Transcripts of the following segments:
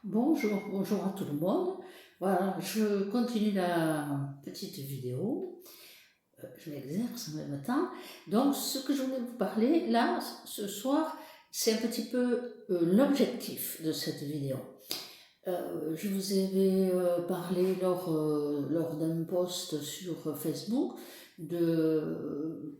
Bonjour à tout le monde. Voilà, je continue la petite vidéo. Je m'exerce en même temps. Donc, ce que je voulais vous parler là, ce soir, c'est un petit peu l'objectif de cette vidéo. Je vous avais parlé lors d'un post sur Facebook de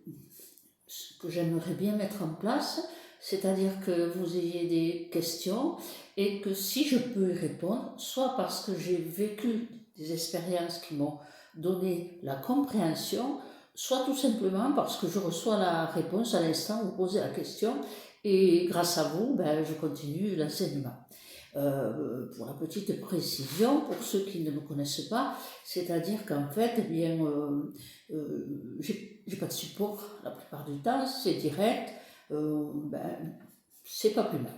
ce que j'aimerais bien mettre en place, c'est-à-dire que vous ayez des questions et que si je peux y répondre, soit parce que j'ai vécu des expériences qui m'ont donné la compréhension, soit tout simplement parce que je reçois la réponse à l'instant où vous posez la question et grâce à vous, je continue l'enseignement. Pour la petite précision, pour ceux qui ne me connaissent pas, c'est-à-dire qu'en fait, j'ai pas de support la plupart du temps, c'est direct, c'est pas plus mal.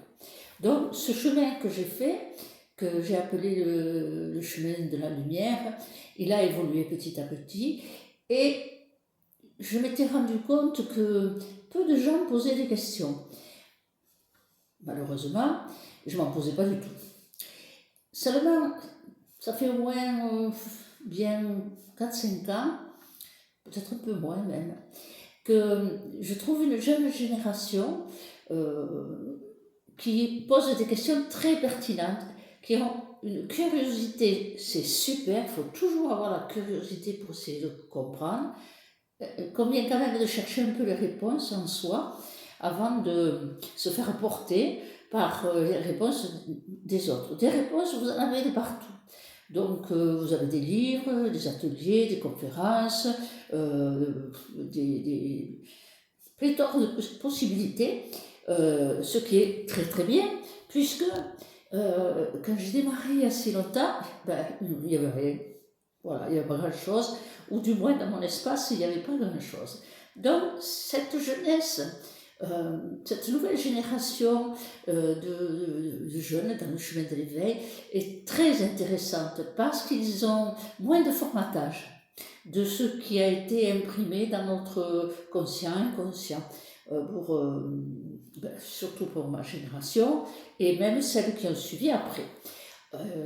Donc, ce chemin que j'ai fait, que j'ai appelé le chemin de la lumière, il a évolué petit à petit, et je m'étais rendu compte que peu de gens posaient des questions. Malheureusement, je m'en posais pas du tout. Seulement, ça fait au moins bien 4-5 ans, peut-être un peu moins même, que je trouve une jeune génération qui pose des questions très pertinentes, qui ont une curiosité, c'est super, il faut toujours avoir la curiosité pour essayer de comprendre. Convient quand même de chercher un peu les réponses en soi avant de se faire porter par les réponses des autres. Des réponses, vous en avez de partout. Donc, vous avez des livres, des ateliers, des conférences, des pléthores de possibilités, ce qui est très très bien, puisque quand j'ai démarré il y a si longtemps, il n'y avait rien. Voilà, il n'y avait pas grand-chose, ou du moins dans mon espace, il n'y avait pas grand-chose. Donc, cette jeunesse, cette nouvelle génération de jeunes dans le chemin de l'éveil est très intéressante parce qu'ils ont moins de formatage de ce qui a été imprimé dans notre conscient, inconscient, surtout pour ma génération et même celles qui ont suivi après.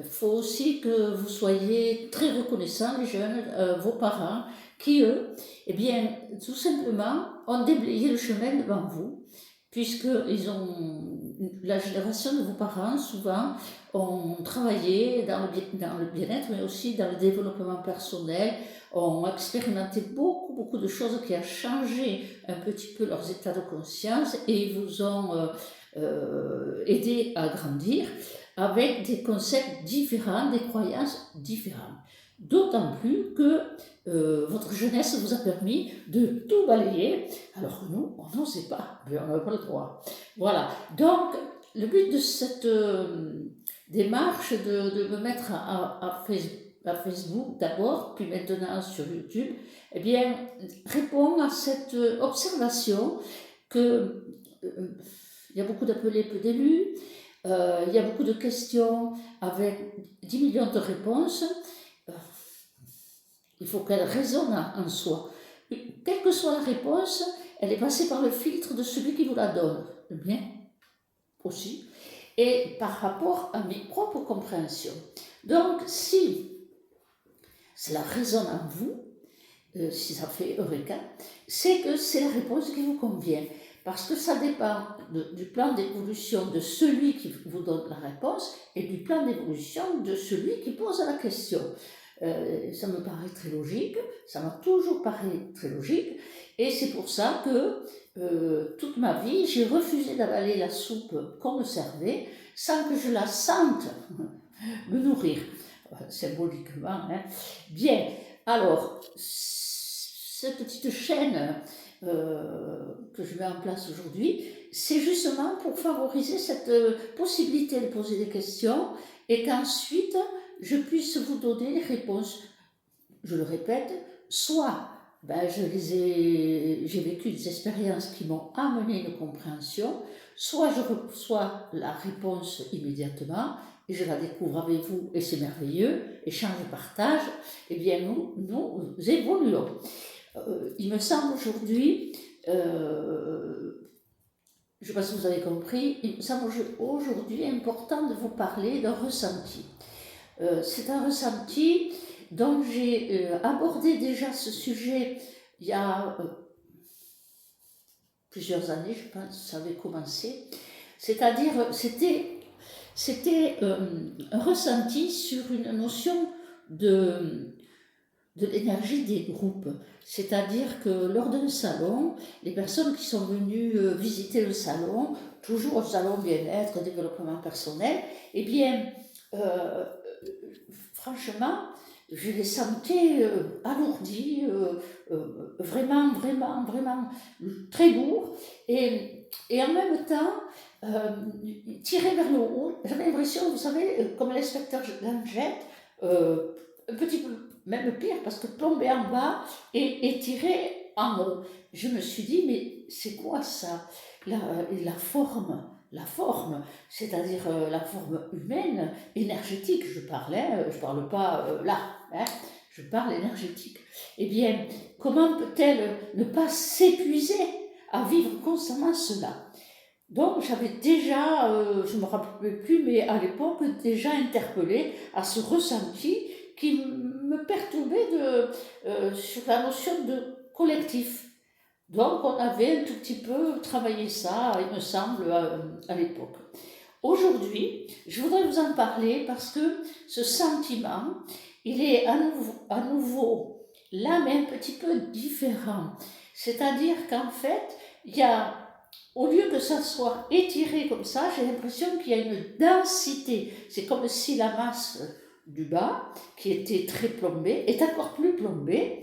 Faut aussi que vous soyez très reconnaissants, les jeunes, vos parents, qui eux, eh bien, tout simplement, ont déblayé le chemin devant vous, puisque la génération de vos parents, souvent, ont travaillé dans le bien-être, mais aussi dans le développement personnel, ont expérimenté beaucoup de choses qui ont changé un petit peu leurs états de conscience et vous ont aidé à grandir avec des concepts différents, des croyances différentes. D'autant plus que votre jeunesse vous a permis de tout balayer, alors que nous, on n'osait pas, mais on n'avait pas le droit. Voilà, donc le but de cette démarche de me mettre à Facebook d'abord, puis maintenant sur YouTube, eh bien, répond à cette observation que il y a beaucoup d'appelés, peu d'élus. Il y a beaucoup de questions avec 10 millions de réponses. Il faut qu'elle résonne en soi. Quelle que soit la réponse, elle est passée par le filtre de celui qui vous la donne. Le mien aussi. Et par rapport à mes propres compréhensions. Donc, si cela résonne en vous, si ça fait Eureka, c'est que c'est la réponse qui vous convient. Parce que ça dépend du plan d'évolution de celui qui vous donne la réponse et du plan d'évolution de celui qui pose la question. Ça me paraît très logique, ça m'a toujours paru très logique, et c'est pour ça que toute ma vie, j'ai refusé d'avaler la soupe qu'on me servait sans que je la sente me nourrir, symboliquement. Hein. Bien, alors, cette petite chaîne que je mets en place aujourd'hui, c'est justement pour favoriser cette possibilité de poser des questions et qu'ensuite je puisse vous donner les réponses. Je le répète, soit j'ai vécu des expériences qui m'ont amené une compréhension, soit je reçois la réponse immédiatement et je la découvre avec vous et c'est merveilleux, échange et partage, eh bien nous évoluons. Il me semble aujourd'hui je ne sais pas si vous avez compris, il me semble aujourd'hui important de vous parler d'un ressenti. C'est un ressenti dont j'ai abordé déjà ce sujet il y a plusieurs années, je pense, ça avait commencé. C'est-à-dire, c'était un ressenti sur une notion de l'énergie des groupes. C'est-à-dire que lors d'un salon, les personnes qui sont venues visiter le salon, toujours au salon bien-être, développement personnel, eh bien, franchement, je les sentais alourdis, vraiment, vraiment, vraiment très lourds, et en même temps, tirés vers le haut. J'avais l'impression, vous savez, comme l'inspecteur Langette, un petit peu, même pire, parce que tomber en bas et tirer en haut. Je me suis dit, mais c'est quoi ça? La forme, c'est-à-dire la forme humaine, énergétique, je parle pas là, hein, je parle énergétique. Eh bien, comment peut-elle ne pas s'épuiser à vivre constamment cela? Donc j'avais déjà, je ne me rappelle plus, mais à l'époque déjà interpellé à ce ressenti qui me perturbait sur la notion de collectif. Donc on avait un tout petit peu travaillé ça, il me semble, à l'époque. Aujourd'hui, je voudrais vous en parler parce que ce sentiment, il est à nouveau là, mais un petit peu différent. C'est-à-dire qu'en fait, il y a, au lieu que ça soit étiré comme ça, j'ai l'impression qu'il y a une densité. C'est comme si la masse du bas, qui était très plombée, est encore plus plombée,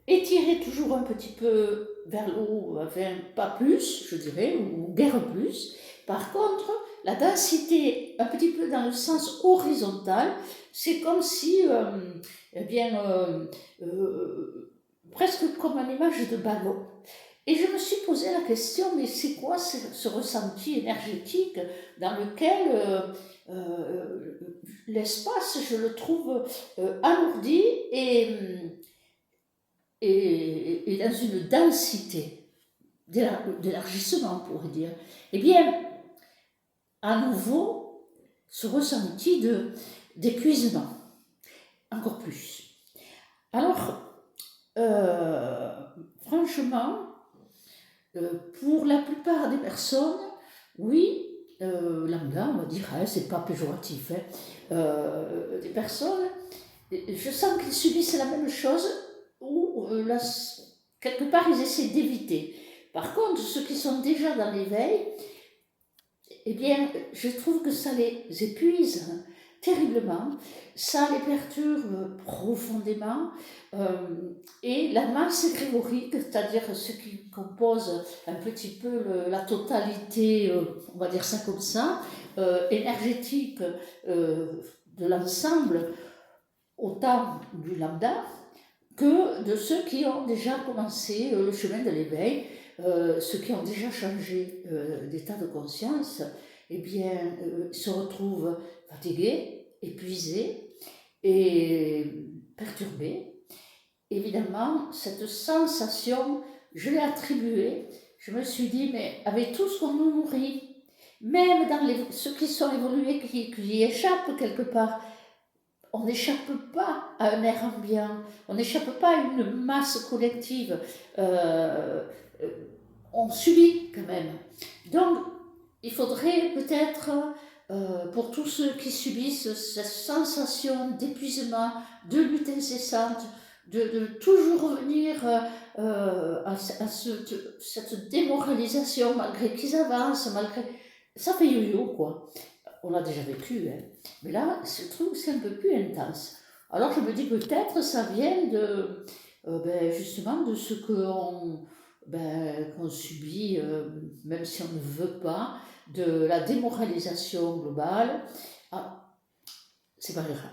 étirée toujours un petit peu vers le haut, enfin, pas plus, je dirais, ou guère plus. Par contre, la densité, un petit peu dans le sens horizontal, c'est comme si, eh bien, presque comme une image de ballon. Et je me suis posé la question, mais c'est quoi ce ressenti énergétique dans lequel l'espace, je le trouve alourdi et dans une densité d'élargissement, on pourrait dire. Eh bien, à nouveau, ce ressenti d'épuisement, encore plus. Alors, franchement, pour la plupart des personnes, oui, lambda, on va dire, hein, c'est pas péjoratif, hein, des personnes, je sens qu'ils subissent la même chose ou quelque part ils essaient d'éviter. Par contre, ceux qui sont déjà dans l'éveil, eh bien, je trouve que ça les épuise terriblement, ça les perturbe profondément, et la masse égrégorique, c'est-à-dire ce qui compose un petit peu la totalité, on va dire ça comme ça, énergétique de l'ensemble, autant du lambda que de ceux qui ont déjà commencé le chemin de l'éveil, ceux qui ont déjà changé d'état de conscience, eh bien, se retrouvent fatigués, épuisés et perturbés. Évidemment, cette sensation, je l'ai attribuée, je me suis dit, mais avec tout ce qu'on nous nourrit, même dans ceux qui sont évolués, qui échappent quelque part, on n'échappe pas à un air ambiant, on n'échappe pas à une masse collective, on subit quand même. Donc, il faudrait peut-être, pour tous ceux qui subissent cette sensation d'épuisement, de lutte incessante, de toujours revenir à cette démoralisation, malgré qu'ils avancent, malgré... Ça fait yo-yo, quoi. On l'a déjà vécu, hein. Mais là, je trouve que c'est un peu plus intense. Alors je me dis peut-être ça vient de, justement de ce qu'on subit, même si on ne veut pas, de la démoralisation globale. Ah, c'est pas grave.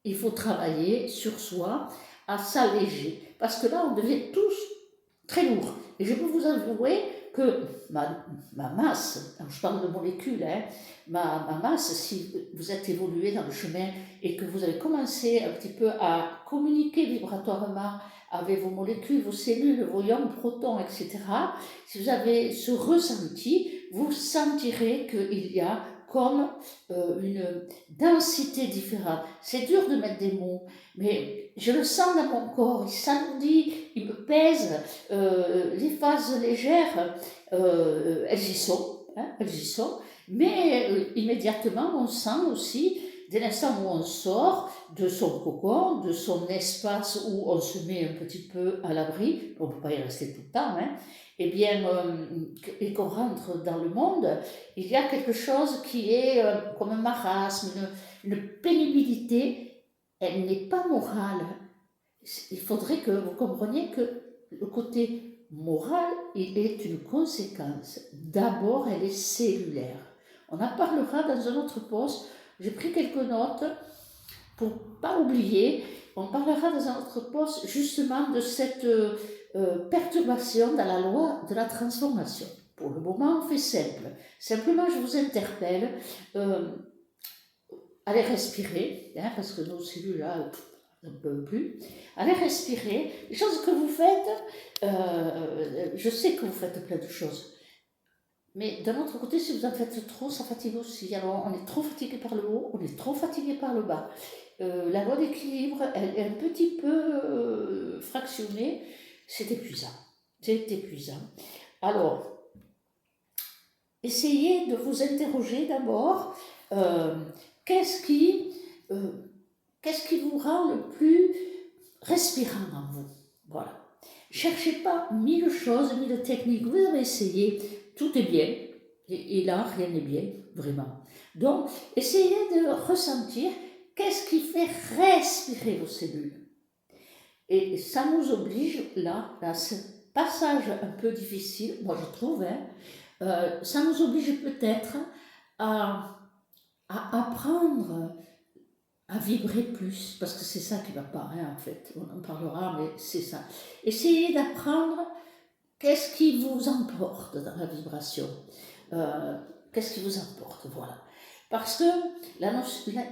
Il faut travailler sur soi, à s'alléger. Parce que là, on devient tous très lourds. Et je peux vous avouer que ma masse, alors je parle de molécules, hein, ma masse, si vous êtes évolué dans le chemin et que vous avez commencé un petit peu à communiquer vibratoirement avec vos molécules, vos cellules, vos ions, protons, etc., si vous avez ce ressenti, vous sentirez qu'il y a comme une densité différente. C'est dur de mettre des mots, mais je le sens dans mon corps, il s'alourdit, il me pèse, les phases légères, elles y sont, hein, elles y sont, mais immédiatement on sent aussi, dès l'instant où on sort de son cocon, de son espace où on se met un petit peu à l'abri, on ne peut pas y rester tout le temps, hein, et bien, et qu'on rentre dans le monde, il y a quelque chose qui est comme un marasme, une pénibilité, elle n'est pas morale. Il faudrait que vous compreniez que le côté moral, il est une conséquence. D'abord, elle est cellulaire. On en parlera dans un autre poste. J'ai pris quelques notes pour ne pas oublier. On parlera dans un autre poste justement de cette perturbation dans la loi de la transformation. Pour le moment, on fait simple. Simplement, je vous interpelle. Allez respirer, hein, parce que nos cellules là, on ne peut plus. Allez respirer. Les choses que vous faites, je sais que vous faites plein de choses. Mais d'un autre côté, si vous en faites trop, ça fatigue aussi. Alors, on est trop fatigué par le haut, on est trop fatigué par le bas. La loi d'équilibre, elle est un petit peu fractionnée. C'est épuisant. C'est épuisant. Alors, essayez de vous interroger d'abord. Qu'est-ce qui vous rend le plus respirant en vous? Voilà. Cherchez pas mille choses, mille techniques. Vous avez essayé, tout est bien. Et là, rien n'est bien, vraiment. Donc, essayez de ressentir qu'est-ce qui fait respirer vos cellules. Et ça nous oblige, là, à ce passage un peu difficile, moi je trouve, hein, ça nous oblige peut-être à apprendre à vibrer plus, parce que c'est ça qui ne va pas, hein, en fait, on en parlera, mais c'est ça. Essayez d'apprendre qu'est-ce qui vous emporte dans la vibration, qu'est-ce qui vous emporte, voilà. Parce que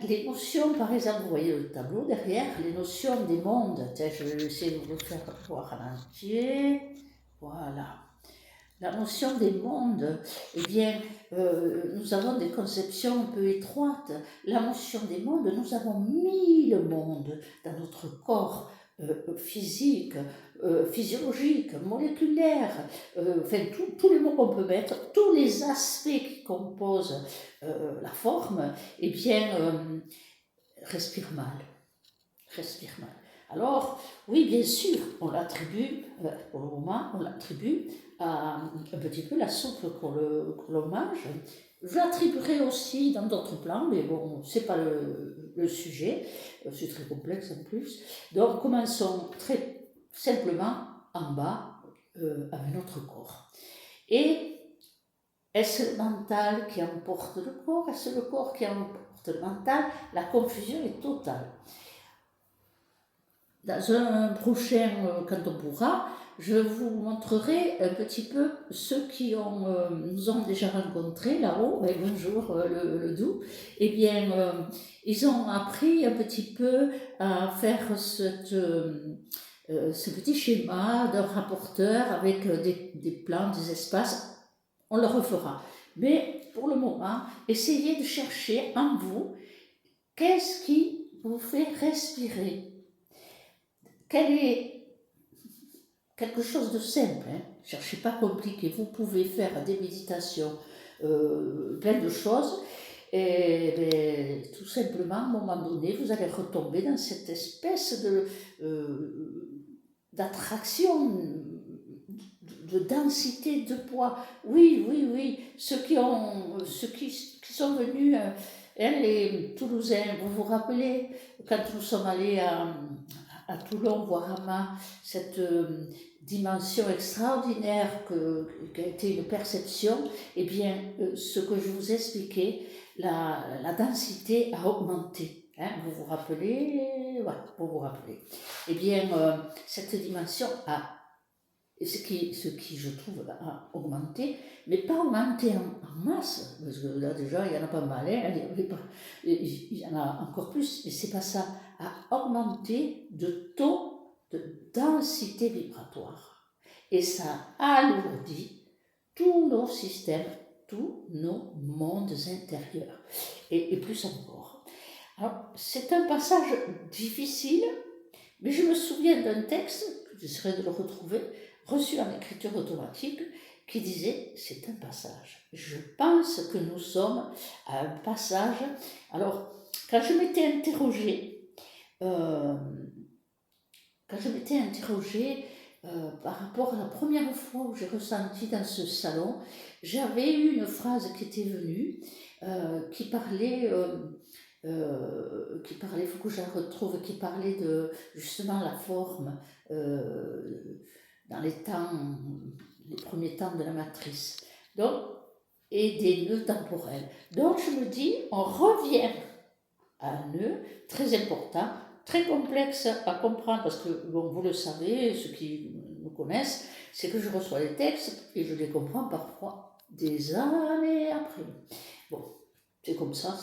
les notions, par exemple, vous voyez le tableau derrière, les notions des mondes, tiens, je vais essayer de vous le faire voir en entier, voilà. La notion des mondes, eh bien, nous avons des conceptions un peu étroites. La notion des mondes, nous avons 1000 mondes dans notre corps physique, physiologique, moléculaire, enfin tous les mots qu'on peut mettre, tous les aspects qui composent la forme, eh bien, respire mal. Respire mal. Alors, oui, bien sûr, on l'attribue, pour le moment, on l'attribue à un petit peu la soupe qu'on mange. Je l'attribuerai aussi dans d'autres plans, mais bon, c'est pas le sujet, c'est très complexe en plus. Donc, commençons très simplement en bas avec notre corps. Et est-ce le mental qui emporte le corps? Est-ce le corps qui emporte le mental? La confusion est totale. Dans un prochain, quand on pourra, je vous montrerai un petit peu ceux qui nous ont déjà rencontrés là-haut, bonjour le doux, eh bien, ils ont appris un petit peu à faire ce petit schéma d'un rapporteur avec des plans, des espaces, on le refera. Mais pour le moment, essayez de chercher en vous qu'est-ce qui vous fait respirer. Quel est quelque chose de simple, hein? Cherchez pas compliqué, vous pouvez faire des méditations, plein de choses, et tout simplement, à un moment donné, vous allez retomber dans cette espèce d'attraction, de densité, de poids. Oui, ceux qui sont venus, les Toulousains, vous vous rappelez, quand nous sommes allés à Toulon, Warama, cette dimension extraordinaire qui a été une perception, eh bien, ce que je vous expliquais, la densité a augmenté. Hein, vous vous rappelez? Voilà, vous vous rappelez. Eh bien, cette dimension a Et ce qui, je trouve, a augmenté, mais pas augmenté en masse, parce que là déjà, il y en a pas mal, hein, il y en a encore plus, mais c'est pas ça, a augmenté de taux de densité vibratoire. Et ça alourdit tous nos systèmes, tous nos mondes intérieurs, et plus encore. Alors, c'est un passage difficile, mais je me souviens d'un texte, j'essaierai de le retrouver, reçu en écriture automatique, qui disait, c'est un passage. Je pense que nous sommes à un passage. Alors, quand je m'étais interrogée, par rapport à la première fois où j'ai ressenti dans ce salon, j'avais eu une phrase qui était venue, qui parlait, il faut que je la retrouve, qui parlait de justement la forme dans les premiers temps de la matrice. Donc, et des nœuds temporels. Donc je me dis, on revient à un nœud très important, très complexe à comprendre, parce que, bon, vous le savez, ceux qui me connaissent, c'est que je reçois les textes et je les comprends parfois des années après. Bon, c'est comme ça,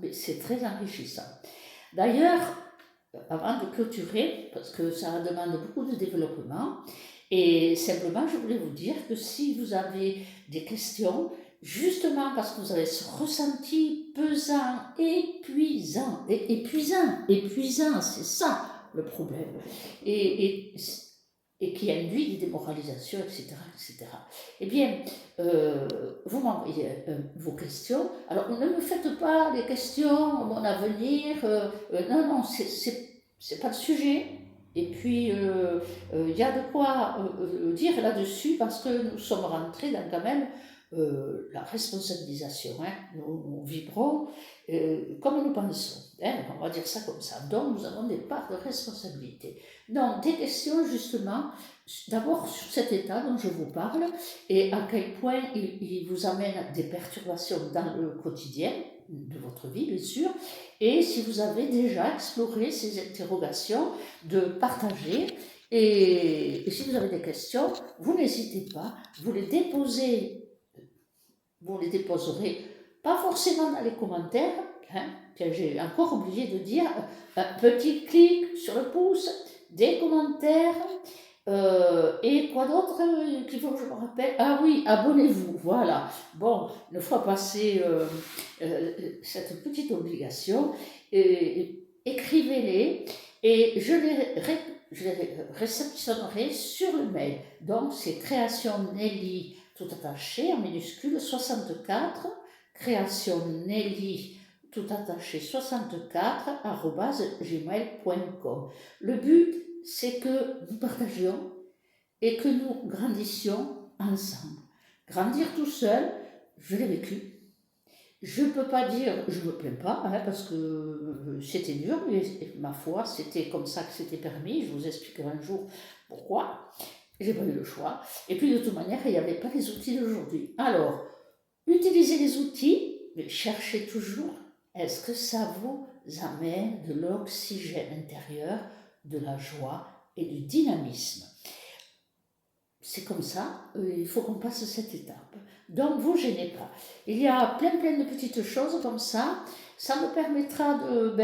mais c'est très enrichissant. D'ailleurs, avant de clôturer, parce que ça demande beaucoup de développement, et simplement je voulais vous dire que si vous avez des questions, justement parce que vous avez ce ressenti pesant, épuisant, c'est ça le problème, et qui induit des démoralisations, etc., etc. Eh bien, vous m'envoyez vos questions. Alors, ne me faites pas des questions, mon avenir, non, c'est pas le sujet. Et puis, il y a de quoi dire là-dessus, parce que nous sommes rentrés dans quand même la responsabilisation. Hein. Nous vibrons comme nous pensons. Hein, on va dire ça comme ça. Donc, nous avons des parts de responsabilité. Donc, des questions justement, d'abord sur cet état dont je vous parle, et à quel point il vous amène des perturbations dans le quotidien de votre vie, bien sûr, et si vous avez déjà exploré ces interrogations, de partager, et si vous avez des questions, vous n'hésitez pas, vous les déposerez pas forcément dans les commentaires, hein, j'ai encore oublié de dire, un petit clic sur le pouce, des commentaires, et quoi d'autre qu'il faut que je me rappelle? Ah oui, abonnez-vous, voilà. Bon, une fois passé cette petite obligation, écrivez-les et je les réceptionnerai sur le mail. Donc, c'est création Nelly, tout attaché en minuscule, 64, création Nelly, tout attaché 64, @gmail.com. Le but, c'est que nous partagions et que nous grandissions ensemble. Grandir tout seul, je l'ai vécu. Je ne peux pas dire, je ne me plains pas, hein, parce que c'était dur, mais ma foi, c'était comme ça que c'était permis. Je vous expliquerai un jour pourquoi. J'ai pas eu le choix. Et puis de toute manière, il n'y avait pas les outils d'aujourd'hui. Alors, utilisez les outils, mais cherchez toujours, est-ce que ça vous amène de l'oxygène intérieur, de la joie et du dynamisme? C'est comme ça, il faut qu'on passe cette étape. Donc, vous gênez pas. Il y a plein de petites choses comme ça. Ça me permettra de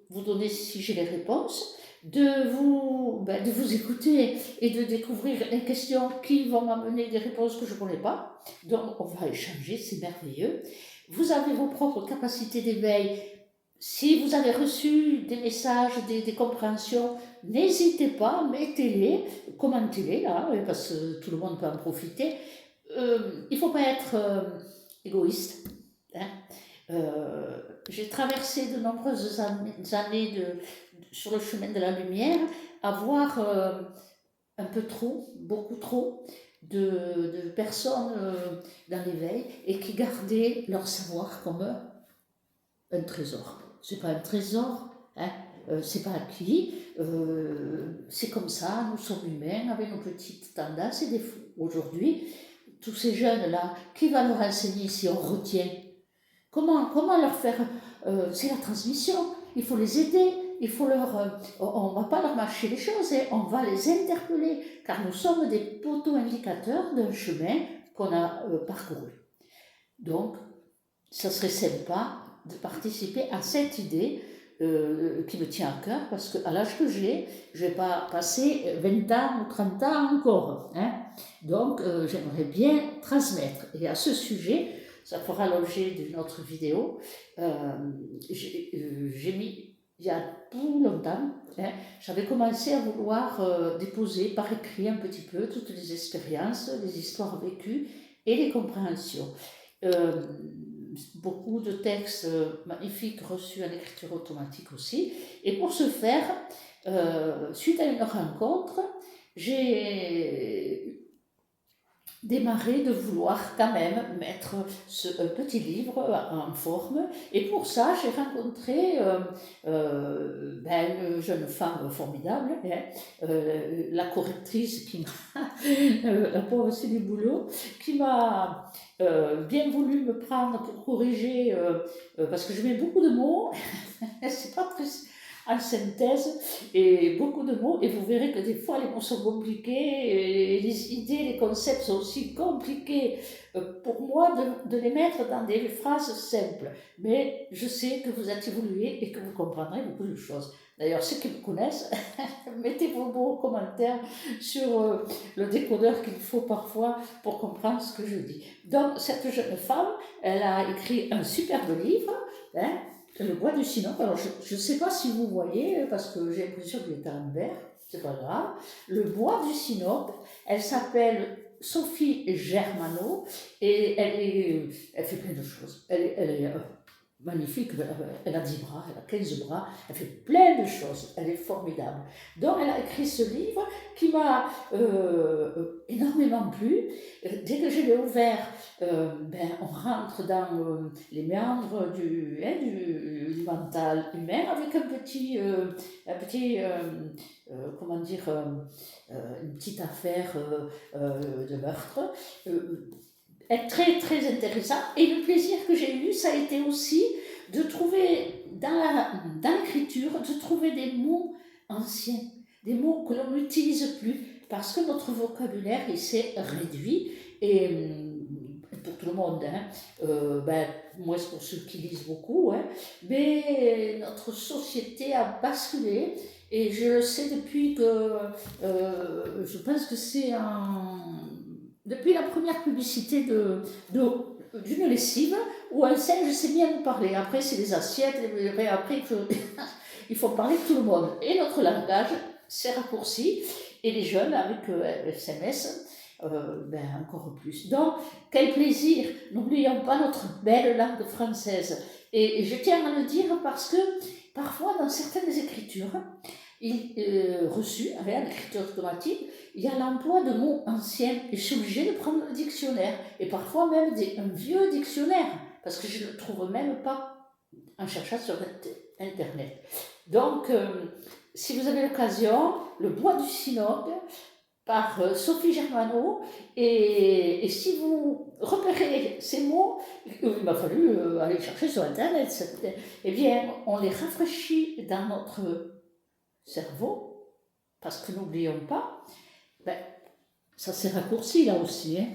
vous donner, si j'ai les réponses, de vous écouter et de découvrir les questions qui vont m'amener des réponses que je ne connais pas. Donc, on va échanger, c'est merveilleux. Vous avez vos propres capacités d'éveil. Si vous avez reçu des messages, des compréhensions, n'hésitez pas, mettez-les, commentez-les, là, parce que tout le monde peut en profiter. Il ne faut pas être égoïste. Hein. J'ai traversé de nombreuses années sur le chemin de la lumière, à voir un peu trop, beaucoup trop, de personnes dans l'éveil et qui gardaient leur savoir comme un trésor. C'est pas un trésor, hein, c'est pas acquis, c'est comme ça, nous sommes humains avec nos petites tendances et défauts. Aujourd'hui, tous ces jeunes-là, qui va leur enseigner si on retient? Comment leur faire c'est la transmission, il faut les aider, il faut on ne va pas leur mâcher les choses, hein, on va les interpeller, car nous sommes des poteaux indicateurs d'un chemin qu'on a parcouru. Donc, ça serait sympa de participer à cette idée qui me tient à cœur, parce qu'à l'âge que j'ai, je ne vais pas passer 20 ans ou 30 ans encore. Hein. Donc, j'aimerais bien transmettre. Et à ce sujet, ça fera l'objet d'une autre vidéo. J'ai mis, il y a tout longtemps, hein, j'avais commencé à vouloir déposer par écrit un petit peu toutes les expériences, les histoires vécues et les compréhensions. Beaucoup de textes magnifiques reçus en écriture automatique aussi. Et pour ce faire, suite à une rencontre, j'ai démarré de vouloir quand même mettre un petit livre en forme. Et pour ça, j'ai rencontré une jeune femme formidable, hein, la correctrice qui m'a, la pauvre c'est du boulot, qui m'a bien voulu me prendre pour corriger, parce que je mets beaucoup de mots, c'est pas très en synthèse, et beaucoup de mots, et vous verrez que des fois les mots sont compliqués, et les idées, les concepts sont aussi compliqués pour moi de les mettre dans des phrases simples. Mais je sais que vous êtes évolué et que vous comprendrez beaucoup de choses. D'ailleurs, ceux qui me connaissent, mettez vos beaux commentaires sur le décodeur qu'il faut parfois pour comprendre ce que je dis. Donc, cette jeune femme, elle a écrit un superbe livre, hein, Le bois du Sinope. Alors, je ne sais pas si vous voyez, parce que j'ai l'impression qu'il est en vert, c'est pas grave. Le bois du Sinope, elle s'appelle Sophie Germano, et elle fait plein de choses. Elle est magnifique, elle a 10 bras, elle a 15 bras, elle fait plein de choses, elle est formidable. Donc elle a écrit ce livre qui m'a énormément plu. Dès que je l'ai ouvert, on rentre dans les méandres du mental humain avec comment dire, une petite affaire de meurtre. Est très très intéressant, et le plaisir que j'ai eu, ça a été aussi de trouver dans l'écriture, de trouver des mots anciens, des mots que l'on n'utilise plus, parce que notre vocabulaire il s'est réduit, et pour tout le monde, hein, moins pour ceux qui lisent beaucoup, hein, mais notre société a basculé, et je le sais depuis que, je pense que c'est depuis la première publicité d'une lessive, où un singe s'est mis à nous parler. Après, c'est les assiettes, après, il faut parler de tout le monde. Et notre langage s'est raccourci, et les jeunes, avec SMS, encore plus. Donc, quel plaisir! N'oublions pas notre belle langue française. Et je tiens à le dire parce que, parfois, dans certaines écritures, reçues, avec l'écriture automatique, il y a l'emploi de mots anciens, et je suis obligée de prendre le dictionnaire, et parfois même un vieux dictionnaire, parce que je ne le trouve même pas en cherchant sur Internet. Donc, si vous avez l'occasion, Le bois du Sinope, par Sophie Germano, et si vous repérez ces mots, il m'a fallu aller chercher sur Internet, eh bien, on les rafraîchit dans notre cerveau, parce que n'oublions pas, ça s'est raccourci là aussi, hein.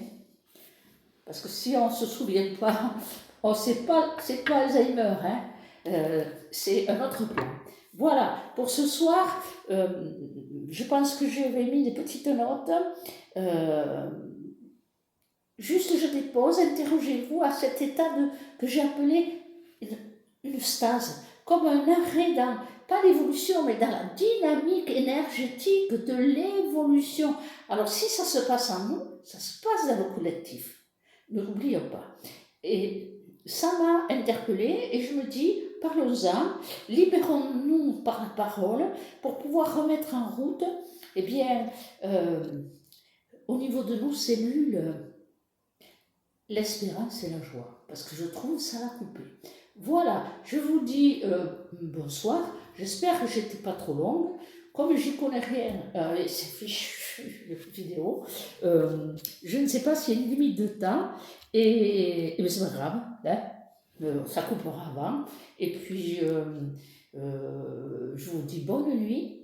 Parce que si on ne se souvient pas, on ne sait pas, c'est pas Alzheimer, hein. C'est un autre plan. Voilà, pour ce soir, je pense que j'avais mis des petites notes. Juste je dépose, interrogez-vous à cet état que j'ai appelé une stase, comme un arrêt dans, pas l'évolution, mais dans la dynamique énergétique de l'évolution. Alors si ça se passe en nous, ça se passe dans le collectif. Ne l'oublions pas. Et ça m'a interpellée, et je me dis, parlons-en, libérons-nous par la parole pour pouvoir remettre en route, eh bien, au niveau de nos cellules, l'espérance et la joie, parce que je trouve ça l'a coupé. Voilà, je vous dis bonsoir, j'espère que j'étais pas trop longue. Comme j'y connais rien, c'est fichu vidéo, je ne sais pas s'il y a une limite de temps, et c'est pas grave, hein, ça coupera avant. Et puis, Je vous dis bonne nuit.